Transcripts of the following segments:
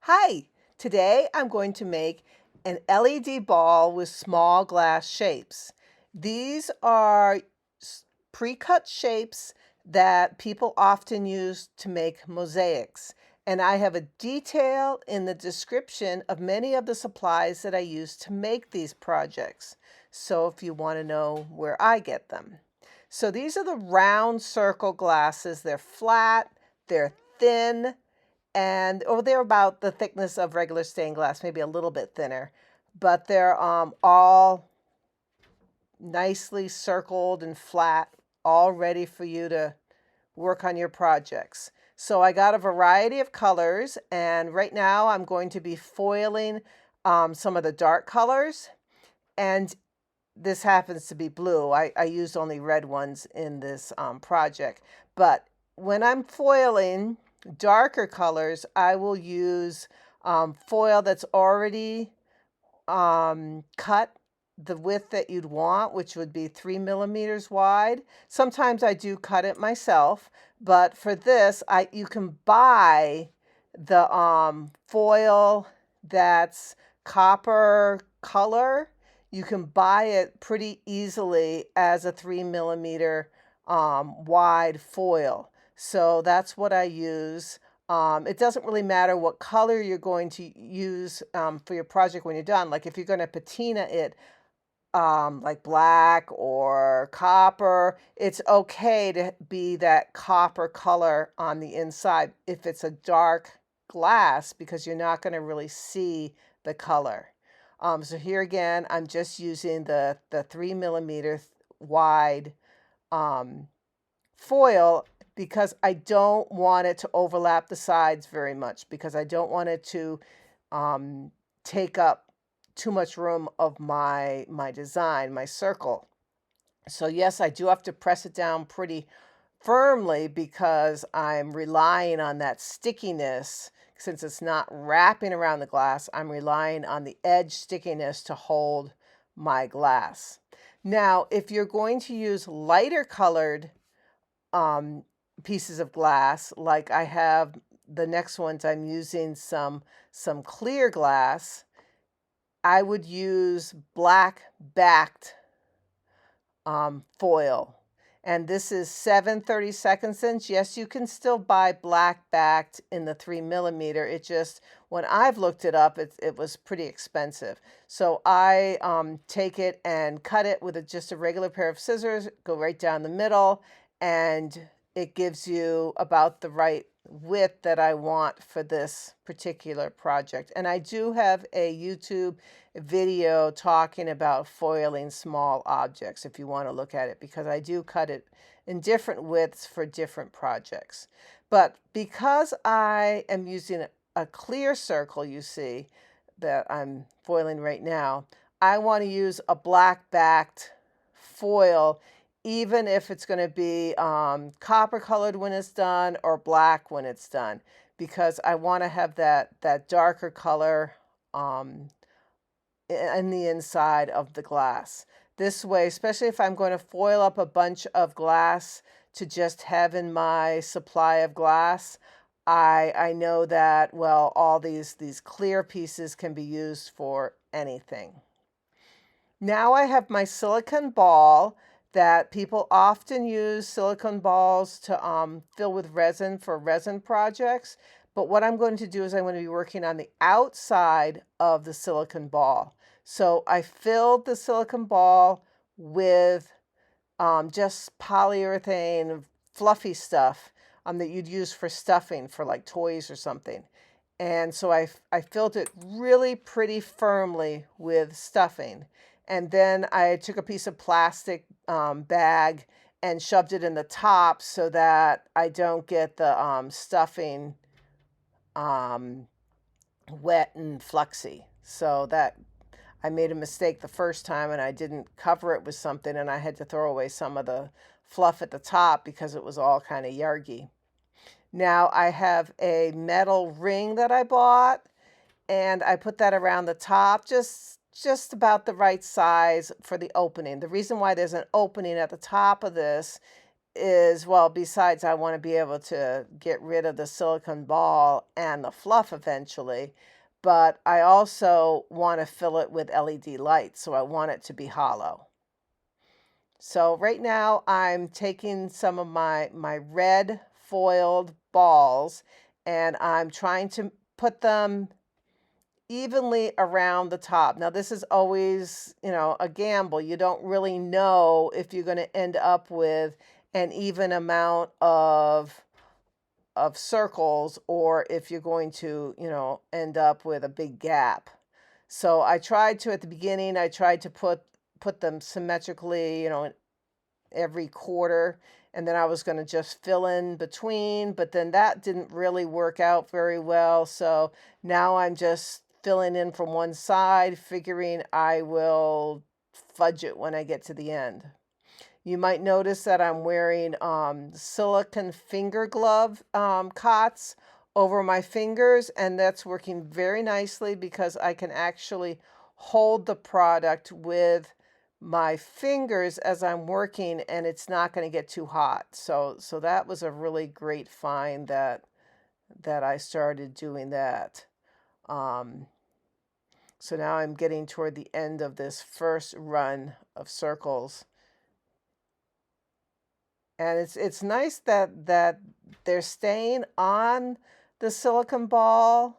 Hi, today I'm going to make an LED ball with small glass shapes. These are pre-cut shapes that people often use to make mosaics. And I have a detail in the description of many of the supplies that I use to make these projects. So if you want to know where I get them. So these are the round circle glasses. They're flat, they're thin, and they're about the thickness of regular stained glass, maybe a little bit thinner, but they're all nicely circled and flat, all ready for you to work on your projects. So I got a variety of colors, and right now I'm going to be foiling some of the dark colors, and this happens to be blue. I used only red ones in this project, but when I'm foiling darker colors, I will use foil that's already cut the width that you'd want, which would be 3 millimeters wide. Sometimes I do cut it myself, but for this, you can buy the foil that's copper color. You can buy it pretty easily as a 3 millimeter wide foil. So that's what I use. It doesn't really matter what color you're going to use for your project when you're done. Like if you're going to patina it like black or copper, it's okay to be that copper color on the inside if it's a dark glass, because you're not going to really see the color. So here again, I'm just using the 3 millimeter wide foil, because I don't want it to overlap the sides very much, because I don't want it to take up too much room of my design, my circle. So yes, I do have to press it down pretty firmly because I'm relying on that stickiness. Since it's not wrapping around the glass, I'm relying on the edge stickiness to hold my glass. Now, if you're going to use lighter colored pieces of glass, like I have the next ones, I'm using some clear glass. I would use black backed foil, and this is 7/32 inch. Yes, you can still buy black backed in the 3 millimeter. It just, when I've looked it up, it was pretty expensive. So I take it and cut it with just a regular pair of scissors, go right down the middle, and it gives you about the right width that I want for this particular project. And I do have a YouTube video talking about foiling small objects if you want to look at it, because I do cut it in different widths for different projects. But because I am using a clear circle, you see, that I'm foiling right now, I want to use a black backed foil, even if it's going to be copper colored when it's done or black when it's done, because I want to have that darker color in the inside of the glass. This way, especially if I'm going to foil up a bunch of glass to just have in my supply of glass, I know that, well, all these clear pieces can be used for anything. Now I have my silicone ball that people often use silicone balls to fill with resin for resin projects. But what I'm going to do is I'm going to be working on the outside of the silicone ball. So I filled the silicone ball with just polyurethane, fluffy stuff that you'd use for stuffing for like toys or something. And so I filled it really pretty firmly with stuffing. And then I took a piece of plastic bag and shoved it in the top so that I don't get the stuffing wet and fluxy. So that I made a mistake the first time and I didn't cover it with something, and I had to throw away some of the fluff at the top because it was all kind of yargy. Now I have a metal ring that I bought, and I put that around the top, just about the right size for the opening. The reason why there's an opening at the top of this is, well, besides I want to be able to get rid of the silicone ball and the fluff eventually, but I also want to fill it with LED lights, so I want it to be hollow. So right now I'm taking some of my red foiled balls and I'm trying to put them evenly around the top. Now this is always, a gamble. You don't really know if you're going to end up with an even amount of circles or if you're going to, end up with a big gap. So I tried to, at the beginning, I tried to put them symmetrically, in every quarter, and then I was going to just fill in between, but then that didn't really work out very well. So now I'm just filling in from one side, figuring I will fudge it when I get to the end. You might notice that I'm wearing silicone finger glove cots over my fingers, and that's working very nicely because I can actually hold the product with my fingers as I'm working, and it's not going to get too hot. So that was a really great find that I started doing that. So now I'm getting toward the end of this first run of circles. And it's nice that they're staying on the silicone ball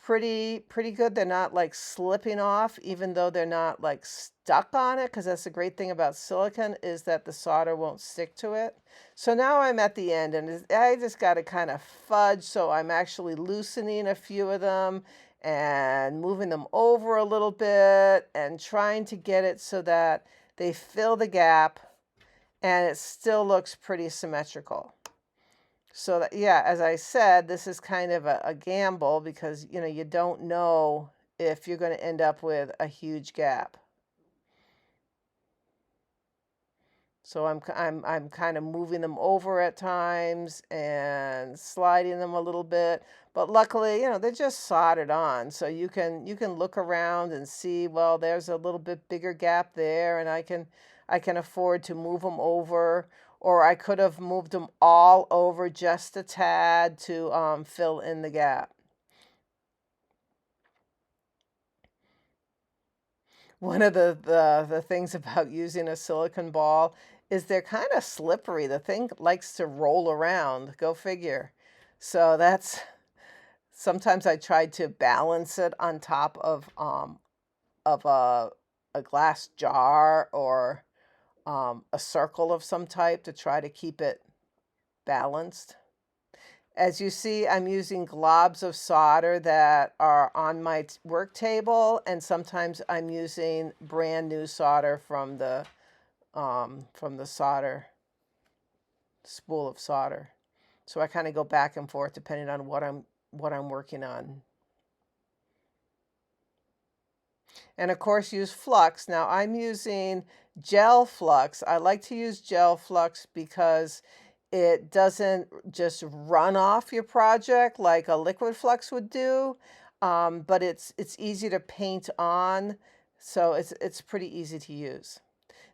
pretty good. They're not like slipping off, even though they're not like stuck on it, because that's the great thing about silicone is that the solder won't stick to it. So now I'm at the end and I just got to kind of fudge. So I'm actually loosening a few of them and moving them over a little bit and trying to get it so that they fill the gap and it still looks pretty symmetrical. So that, yeah, as I said, this is kind of a gamble because, you don't know if you're going to end up with a huge gap. So I'm kind of moving them over at times and sliding them a little bit, but luckily, they're just soldered on. So you can look around and see, well, there's a little bit bigger gap there, and I can afford to move them over, or I could have moved them all over just a tad to fill in the gap. One of the things about using a silicone ball is they're kind of slippery. The thing likes to roll around, go figure. So that's, sometimes I tried to balance it on top of a glass jar or a circle of some type to try to keep it balanced. As you see, I'm using globs of solder that are on my work table, and sometimes I'm using brand new solder from the solder spool of solder. So I kind of go back and forth depending on what I'm working on. And of course use flux. Now I'm using gel flux. I like to use gel flux because it doesn't just run off your project like a liquid flux would do, but it's easy to paint on, so it's pretty easy to use.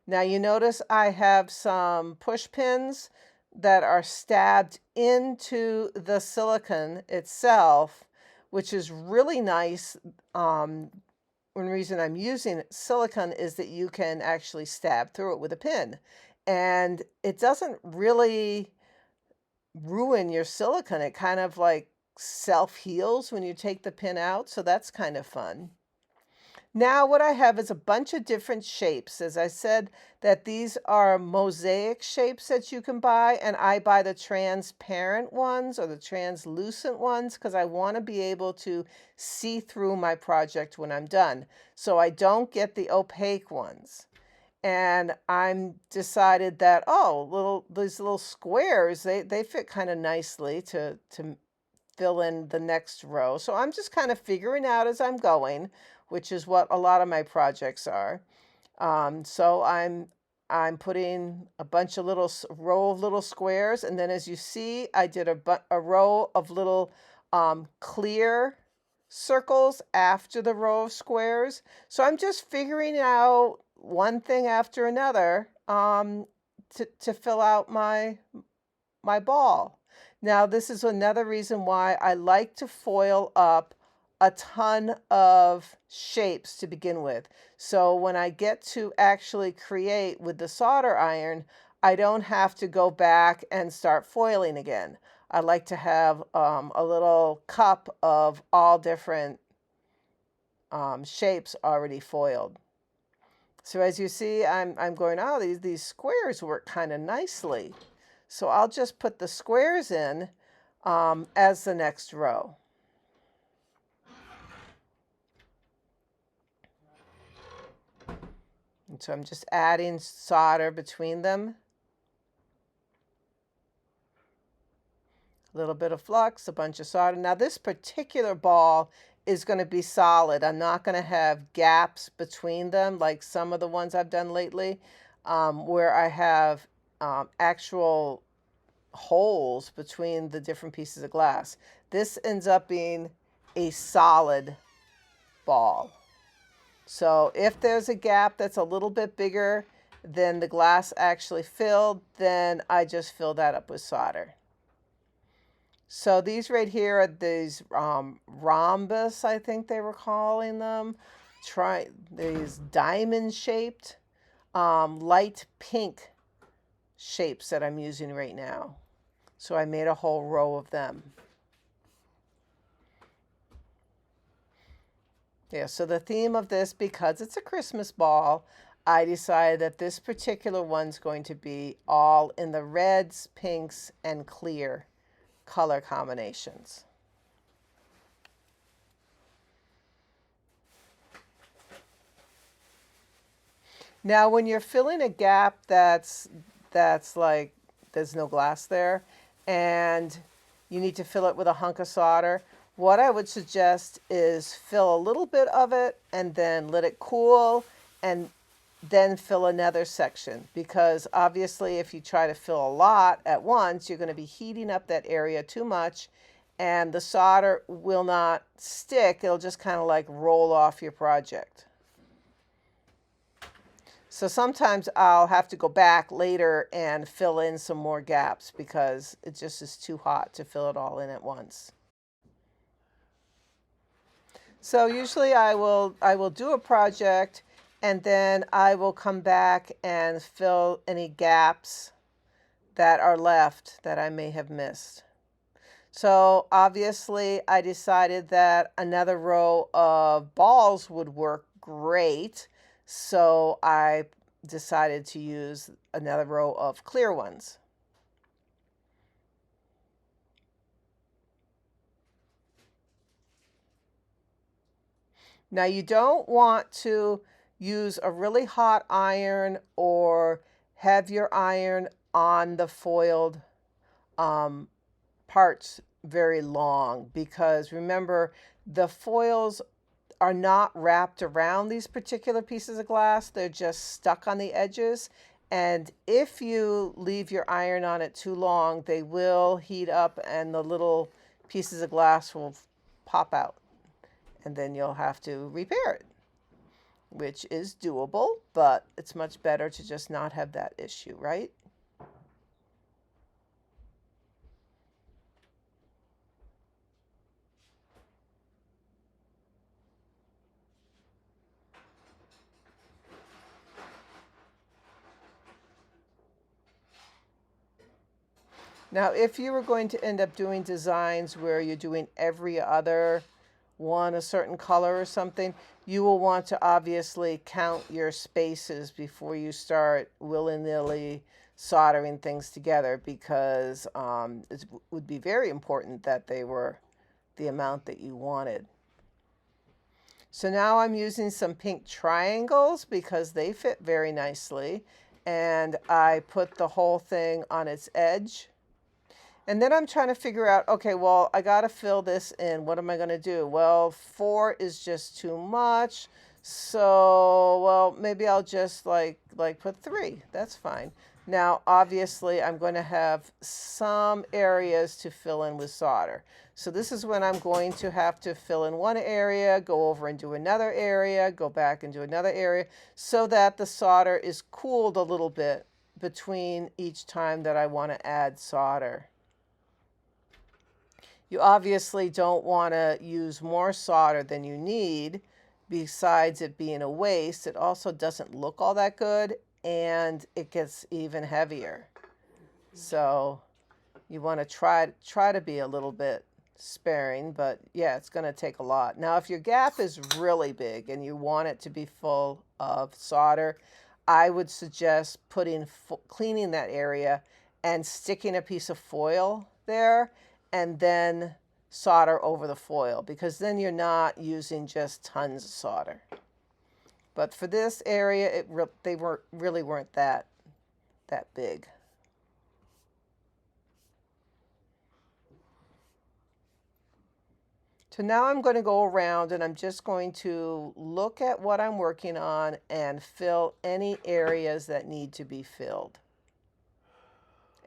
Now you notice I have some push pins that are stabbed into the silicone itself, which is really nice. One reason I'm using silicone is that you can actually stab through it with a pin. And it doesn't really ruin your silicone. It kind of like self-heals when you take the pin out. So that's kind of fun. Now what I have is a bunch of different shapes. As I said, that these are mosaic shapes that you can buy, and I buy the transparent ones or the translucent ones because I want to be able to see through my project when I'm done. So I don't get the opaque ones. And I'm decided that, these little squares, they fit kind of nicely to fill in the next row. So I'm just kind of figuring out as I'm going, which is what a lot of my projects are. So I'm putting a bunch of row of little squares, and then as you see, I did a row of little clear circles after the row of squares. So I'm just figuring out one thing after another to fill out my ball. Now, this is another reason why I like to foil up a ton of shapes to begin with. So when I get to actually create with the solder iron, I don't have to go back and start foiling again. I like to have a little cup of all different shapes already foiled. So as you see, I'm going, oh, these squares work kind of nicely. So I'll just put the squares in as the next row. And so I'm just adding solder between them. A little bit of flux, a bunch of solder. Now this particular ball is going to be solid. I'm not going to have gaps between them like some of the ones I've done lately, where I have actual holes between the different pieces of glass. This ends up being a solid ball. So if there's a gap that's a little bit bigger than the glass actually filled, then I just fill that up with solder. So these right here are these rhombus, I think they were calling them. These diamond-shaped, light pink shapes that I'm using right now. So I made a whole row of them. Yeah, so the theme of this, because it's a Christmas ball, I decided that this particular one's going to be all in the reds, pinks, and clear color combinations. Now, when you're filling a gap that's like there's no glass there, and you need to fill it with a hunk of solder, what I would suggest is fill a little bit of it and then let it cool and then fill another section, because obviously if you try to fill a lot at once, you're going to be heating up that area too much and the solder will not stick. It'll just kind of like roll off your project. So sometimes I'll have to go back later and fill in some more gaps because it just is too hot to fill it all in at once. So usually I will do a project and then I will come back and fill any gaps that are left that I may have missed. So obviously I decided that another row of balls would work great. So I decided to use another row of clear ones. Now you don't want to use a really hot iron or have your iron on the foiled parts very long, because remember, the foils are not wrapped around these particular pieces of glass. They're just stuck on the edges. And if you leave your iron on it too long, they will heat up and the little pieces of glass will pop out. And then you'll have to repair it, which is doable, but it's much better to just not have that issue, right? Now, if you were going to end up doing designs where you're doing every other one a certain color or something, you will want to obviously count your spaces before you start willy-nilly soldering things together, because it would be very important that they were the amount that you wanted. So now I'm using some pink triangles because they fit very nicely, and I put the whole thing on its edge. And then I'm trying to figure out, okay, well, I got to fill this in. What am I going to do? Well, 4 is just too much. So, well, maybe I'll just like put 3. That's fine. Now, obviously, I'm going to have some areas to fill in with solder. So this is when I'm going to have to fill in one area, go over and do another area, go back and do another area, so that the solder is cooled a little bit between each time that I want to add solder. You obviously don't want to use more solder than you need. Besides it being a waste, it also doesn't look all that good, and it gets even heavier. So you want to try to be a little bit sparing, but yeah, it's going to take a lot. Now, if your gap is really big and you want it to be full of solder, I would suggest cleaning that area and sticking a piece of foil there and then solder over the foil, because then you're not using just tons of solder. But for this area, they really weren't that big. So now I'm going to go around and I'm just going to look at what I'm working on and fill any areas that need to be filled.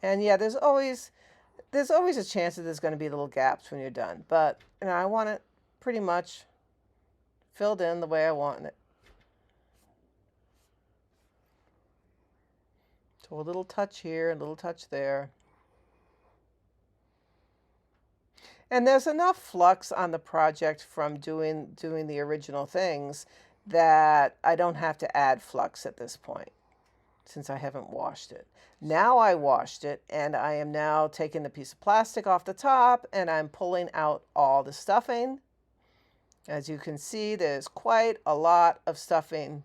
And yeah, there's always a chance that there's going to be little gaps when you're done, but I want it pretty much filled in the way I want it. So a little touch here, a little touch there. And there's enough flux on the project from doing the original things that I don't have to add flux at this point, since I haven't washed it. Now I washed it, and I am now taking the piece of plastic off the top, and I'm pulling out all the stuffing. As you can see, there's quite a lot of stuffing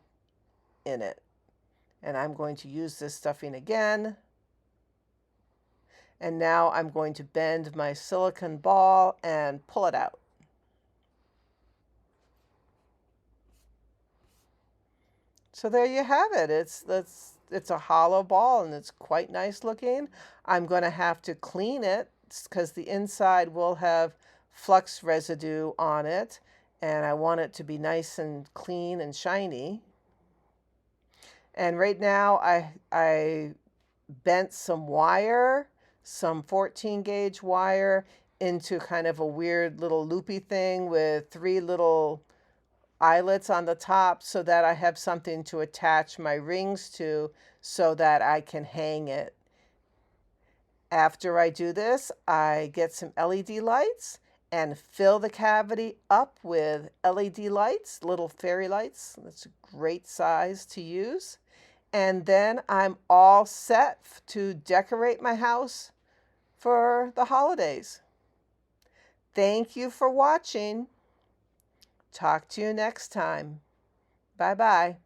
in it. And I'm going to use this stuffing again. And now I'm going to bend my silicone ball and pull it out. So there you have it. It's a hollow ball and it's quite nice looking. I'm going to have to clean it because the inside will have flux residue on it, and I want it to be nice and clean and shiny. And right now I bent some wire, some 14 gauge wire, into kind of a weird little loopy thing with 3 little eyelets on the top so that I have something to attach my rings to so that I can hang it. After I do this, I get some LED lights and fill the cavity up with LED lights, little fairy lights. That's a great size to use. And then I'm all set to decorate my house for the holidays. Thank you for watching. Talk to you next time. Bye-bye.